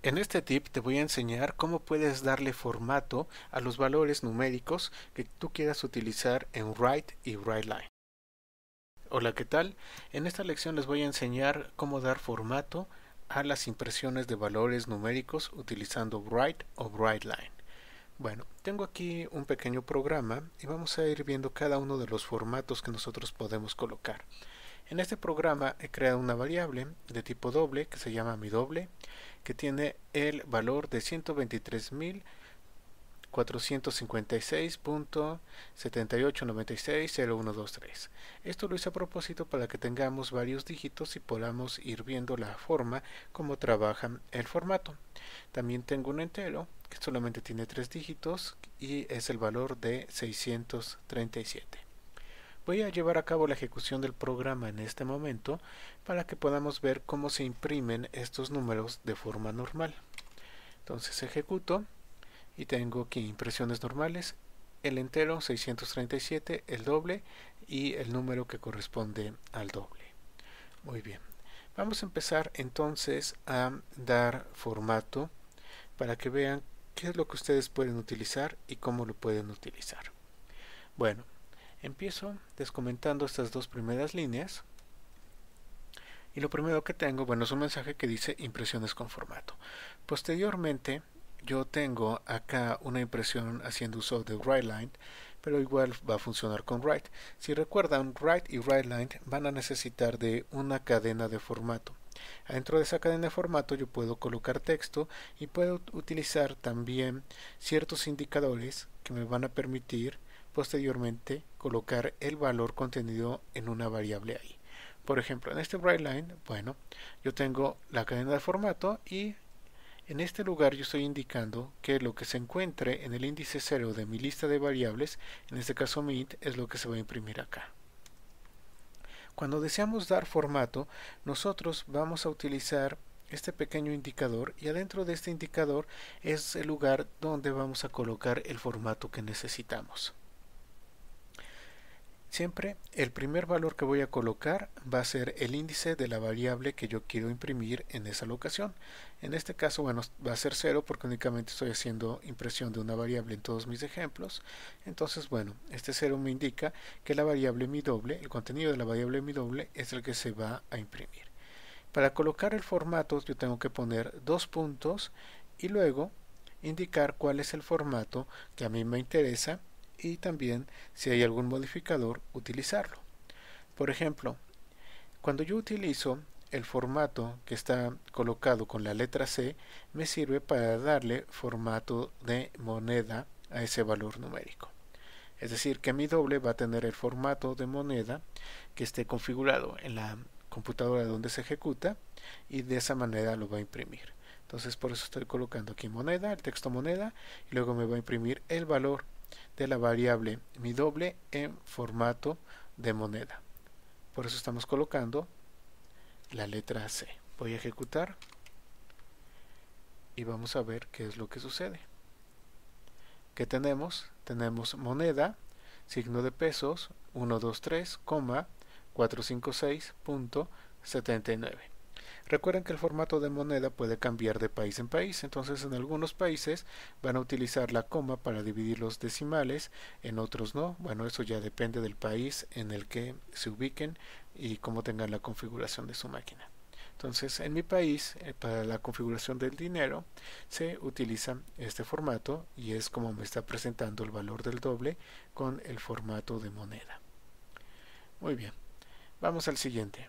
En este tip te voy a enseñar cómo puedes darle formato a los valores numéricos que tú quieras utilizar en Write y WriteLine. Hola, ¿qué tal? En esta lección les voy a enseñar cómo dar formato a las impresiones de valores numéricos utilizando Write o WriteLine. Bueno, tengo aquí un pequeño programa y vamos a ir viendo cada uno de los formatos que nosotros podemos colocar. En este programa he creado una variable de tipo doble que se llama mi doble, que tiene el valor de 123.456.7896.0123. Esto lo hice a propósito para que tengamos varios dígitos y podamos ir viendo la forma como trabaja el formato. También tengo un entero que solamente tiene 3 dígitos y es el valor de 637. Voy a llevar a cabo la ejecución del programa en este momento para que podamos ver cómo se imprimen estos números de forma normal. Entonces ejecuto y tengo aquí impresiones normales, el entero 637, el doble y el número que corresponde al doble. Muy bien, vamos a empezar entonces a dar formato para que vean qué es lo que ustedes pueden utilizar y cómo lo pueden utilizar. Bueno, empiezo descomentando estas dos primeras líneas y lo primero que tengo, bueno, es un mensaje que dice impresiones con formato. Posteriormente yo tengo acá una impresión haciendo uso de WriteLine, pero igual va a funcionar con Write. Si recuerdan, Write y WriteLine van a necesitar de una cadena de formato. Dentro de esa cadena de formato yo puedo colocar texto y puedo utilizar también ciertos indicadores que me van a permitir posteriormente colocar el valor contenido en una variable ahí. Por ejemplo, en este WriteLine, bueno, yo tengo la cadena de formato y en este lugar yo estoy indicando que lo que se encuentre en el índice 0 de mi lista de variables, en este caso mi int, es lo que se va a imprimir acá. Cuando deseamos dar formato, nosotros vamos a utilizar este pequeño indicador y adentro de este indicador es el lugar donde vamos a colocar el formato que necesitamos. Siempre el primer valor que voy a colocar va a ser el índice de la variable que yo quiero imprimir en esa locación. En este caso, bueno, va a ser 0 porque únicamente estoy haciendo impresión de una variable en todos mis ejemplos. Entonces, bueno, este 0 me indica que la variable mi doble, el contenido de la variable mi doble es el que se va a imprimir. Para colocar el formato yo tengo que poner dos puntos y luego indicar cuál es el formato que a mí me interesa y también, si hay algún modificador, utilizarlo. Por ejemplo, cuando yo utilizo el formato que está colocado con la letra C, me sirve para darle formato de moneda a ese valor numérico. Es decir, que mi doble va a tener el formato de moneda que esté configurado en la computadora donde se ejecuta y de esa manera lo va a imprimir. Entonces por eso estoy colocando aquí moneda, el texto moneda, y luego me va a imprimir el valor de la variable mi doble en formato de moneda. Por eso estamos colocando la letra C. Voy a ejecutar y vamos a ver qué es lo que sucede. ¿Qué tenemos? Tenemos moneda, signo de pesos, 123, 456.79. Recuerden que el formato de moneda puede cambiar de país en país, entonces en algunos países van a utilizar la coma para dividir los decimales, en otros no. Bueno, eso ya depende del país en el que se ubiquen y cómo tengan la configuración de su máquina. Entonces, en mi país, para la configuración del dinero, se utiliza este formato y es como me está presentando el valor del doble con el formato de moneda. Muy bien, vamos al siguiente.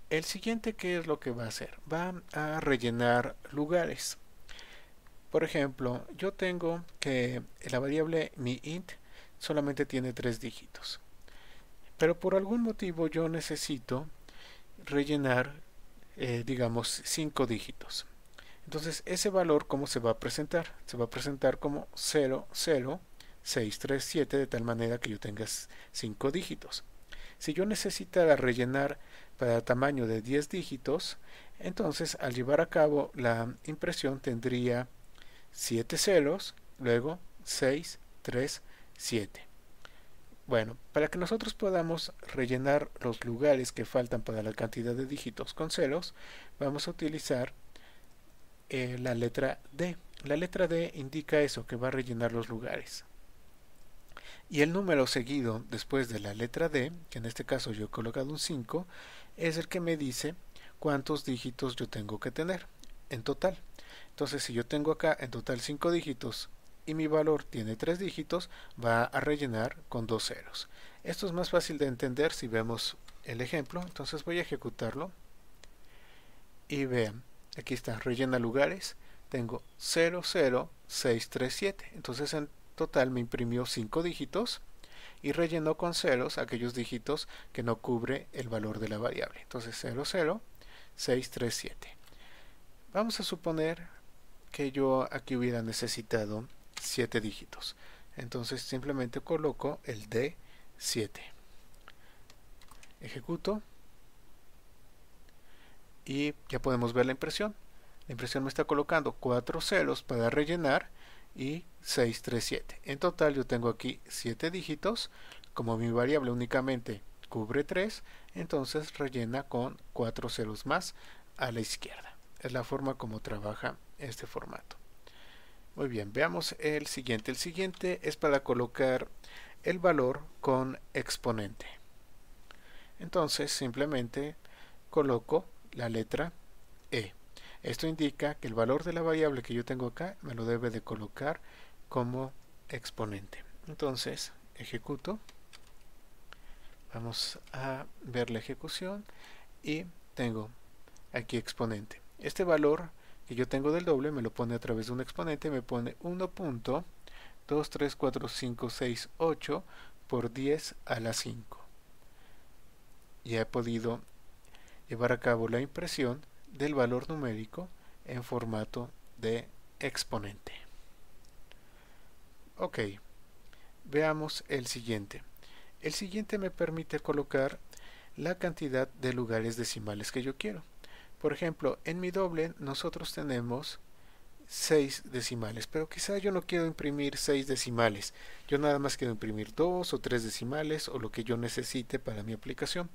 El siguiente, ¿qué es lo que va a hacer? Va a rellenar lugares. Por ejemplo, yo tengo que la variable mi int solamente tiene 3 dígitos. Pero por algún motivo yo necesito rellenar, digamos, 5 dígitos. Entonces, ese valor, ¿cómo se va a presentar? Se va a presentar como 00637, de tal manera que yo tenga 5 dígitos. Si yo necesitara rellenar para tamaño de 10 dígitos, entonces al llevar a cabo la impresión tendría 7 ceros, luego 6, 3, 7. Bueno, para que nosotros podamos rellenar los lugares que faltan para la cantidad de dígitos con ceros, vamos a utilizar la letra D. La letra D indica eso, que va a rellenar los lugares. Y el número seguido después de la letra D, que en este caso yo he colocado un 5, es el que me dice cuántos dígitos yo tengo que tener en total. Entonces, si yo tengo acá en total 5 dígitos y mi valor tiene 3 dígitos, va a rellenar con 2 ceros. Esto es más fácil de entender si vemos el ejemplo. Entonces voy a ejecutarlo y vean, aquí está, rellena lugares. Tengo 00637. Entonces en total me imprimió 5 dígitos y rellenó con ceros aquellos dígitos que no cubre el valor de la variable. Entonces 00637. Vamos a suponer que yo aquí hubiera necesitado 7 dígitos. Entonces simplemente coloco el D7. Ejecuto y ya podemos ver la impresión. La impresión me está colocando 4 ceros para rellenar y 637. En total yo tengo aquí 7 dígitos. Como mi variable únicamente cubre 3, entonces rellena con 4 ceros más a la izquierda. Es la forma como trabaja este formato. Muy bien, veamos el siguiente. El siguiente es para colocar el valor con exponente. Entonces simplemente coloco la letra E. Esto indica que el valor de la variable que yo tengo acá me lo debe de colocar como exponente. Entonces ejecuto. Vamos a ver la ejecución y tengo aquí exponente. Este valor que yo tengo del doble me lo pone a través de un exponente, me pone 1.2345668 por 10 a la 5. Ya he podido llevar a cabo la impresión del valor numérico en formato de exponente. Ok, veamos el siguiente. El siguiente me permite colocar la cantidad de lugares decimales que yo quiero. Por ejemplo, en mi doble nosotros tenemos 6 decimales, pero quizá yo no quiero imprimir 6 decimales. Yo nada más quiero imprimir 2 o 3 decimales o lo que yo necesite para mi aplicación.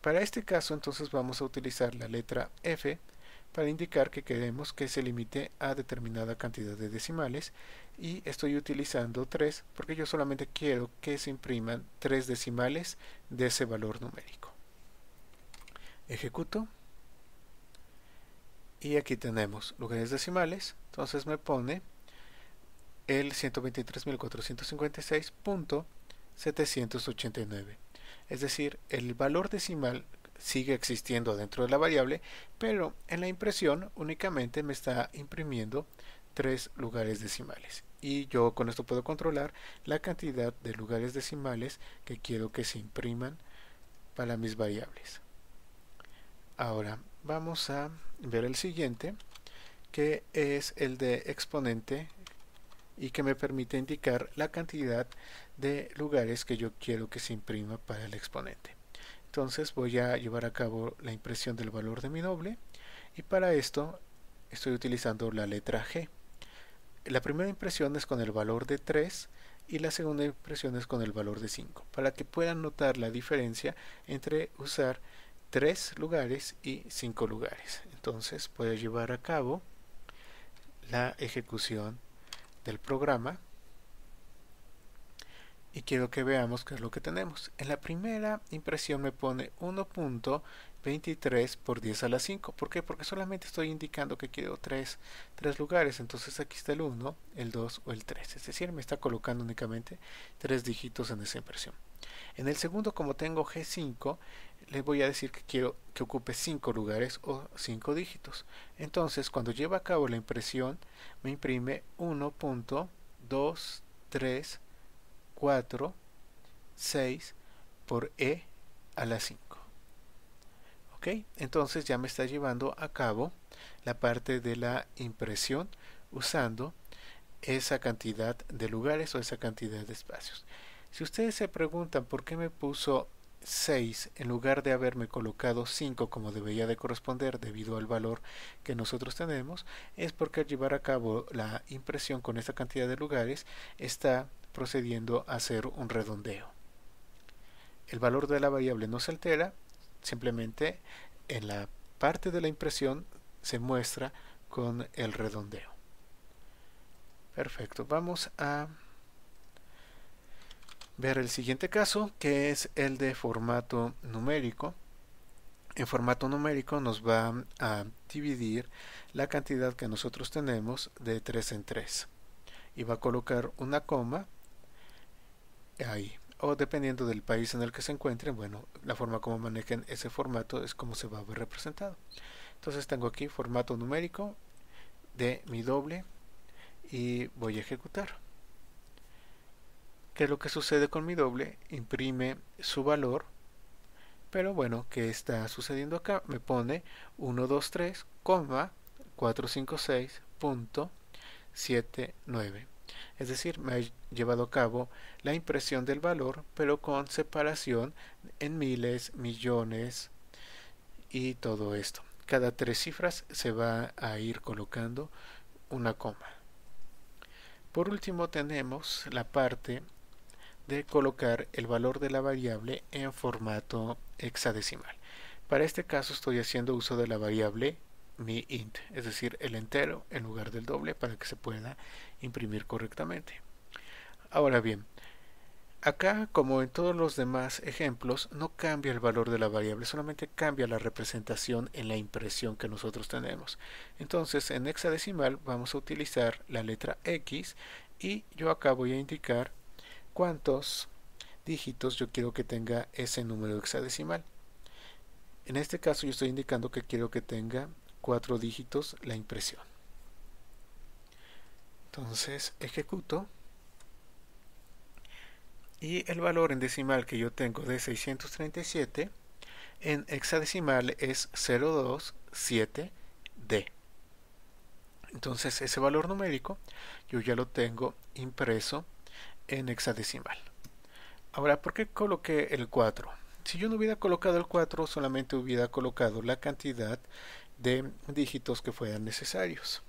Para este caso entonces vamos a utilizar la letra F para indicar que queremos que se limite a determinada cantidad de decimales y estoy utilizando 3 porque yo solamente quiero que se impriman 3 decimales de ese valor numérico. Ejecuto y aquí tenemos lugares decimales, entonces me pone el 123.456.789. Es decir, el valor decimal sigue existiendo dentro de la variable, pero en la impresión únicamente me está imprimiendo 3 lugares decimales. Y yo con esto puedo controlar la cantidad de lugares decimales que quiero que se impriman para mis variables. Ahora vamos a ver el siguiente, que es el de exponente y que me permite indicar la cantidad de lugares que yo quiero que se imprima para el exponente. Entonces voy a llevar a cabo la impresión del valor de mi doble y para esto estoy utilizando la letra G. La primera impresión es con el valor de 3 y la segunda impresión es con el valor de 5, para que puedan notar la diferencia entre usar 3 lugares y 5 lugares. Entonces voy a llevar a cabo la ejecución del programa y quiero que veamos qué es lo que tenemos. En la primera impresión me pone 1.23 por 10 a la 5. ¿Por qué? Porque solamente estoy indicando que quiero 3 lugares. Entonces aquí está el 1, el 2 o el 3. Es decir, me está colocando únicamente 3 dígitos en esa impresión. En el segundo, como tengo G5, le voy a decir que quiero que ocupe 5 lugares o 5 dígitos. Entonces, cuando lleva a cabo la impresión, me imprime 1.23456 por E a la 5. ¿Ok? Entonces ya me está llevando a cabo la parte de la impresión usando esa cantidad de lugares o esa cantidad de espacios. Si ustedes se preguntan por qué me puso 6 en lugar de haberme colocado 5 como debería de corresponder debido al valor que nosotros tenemos, es porque al llevar a cabo la impresión con esta cantidad de lugares está procediendo a hacer un redondeo. El valor de la variable no se altera, simplemente en la parte de la impresión se muestra con el redondeo. Perfecto, vamos a ver el siguiente caso, que es el de formato numérico. En formato numérico nos va a dividir la cantidad que nosotros tenemos de 3 en 3 y va a colocar una coma ahí, o dependiendo del país en el que se encuentren, bueno, la forma como manejen ese formato es como se va a ver representado. Entonces tengo aquí formato numérico de mi doble y voy a ejecutar. ¿Qué es lo que sucede con mi doble? Imprime su valor, pero bueno, ¿qué está sucediendo acá? Me pone 123, 456.79. Es decir, me ha llevado a cabo la impresión del valor, pero con separación en miles, millones y todo esto. Cada 3 cifras se va a ir colocando una coma. Por último tenemos la parte de colocar el valor de la variable en formato hexadecimal. Para este caso estoy haciendo uso de la variable mi int, es decir, el entero en lugar del doble para que se pueda imprimir correctamente. Ahora bien, acá, como en todos los demás ejemplos, no cambia el valor de la variable, solamente cambia la representación en la impresión que nosotros tenemos. Entonces, en hexadecimal vamos a utilizar la letra X y yo acá voy a indicar cuántos dígitos yo quiero que tenga ese número hexadecimal. En este caso yo estoy indicando que quiero que tenga 4 dígitos la impresión. Entonces ejecuto y el valor en decimal que yo tengo de 637 en hexadecimal es 027D. Entonces ese valor numérico yo ya lo tengo impreso en hexadecimal. Ahora, ¿por qué coloqué el 4? Si yo no hubiera colocado el 4, solamente hubiera colocado la cantidad de dígitos que fueran necesarios.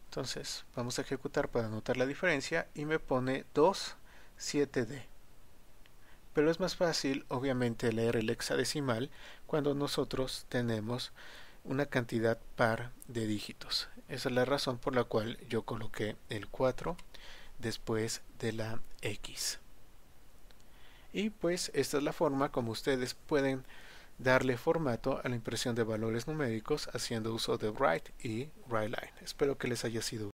Entonces, vamos a ejecutar para notar la diferencia y me pone 27D. Pero es más fácil, obviamente, leer el hexadecimal cuando nosotros tenemos una cantidad par de dígitos. Esa es la razón por la cual yo coloqué el 4 después de la X. Y pues esta es la forma como ustedes pueden darle formato a la impresión de valores numéricos haciendo uso de write y writeline. Espero que les haya sido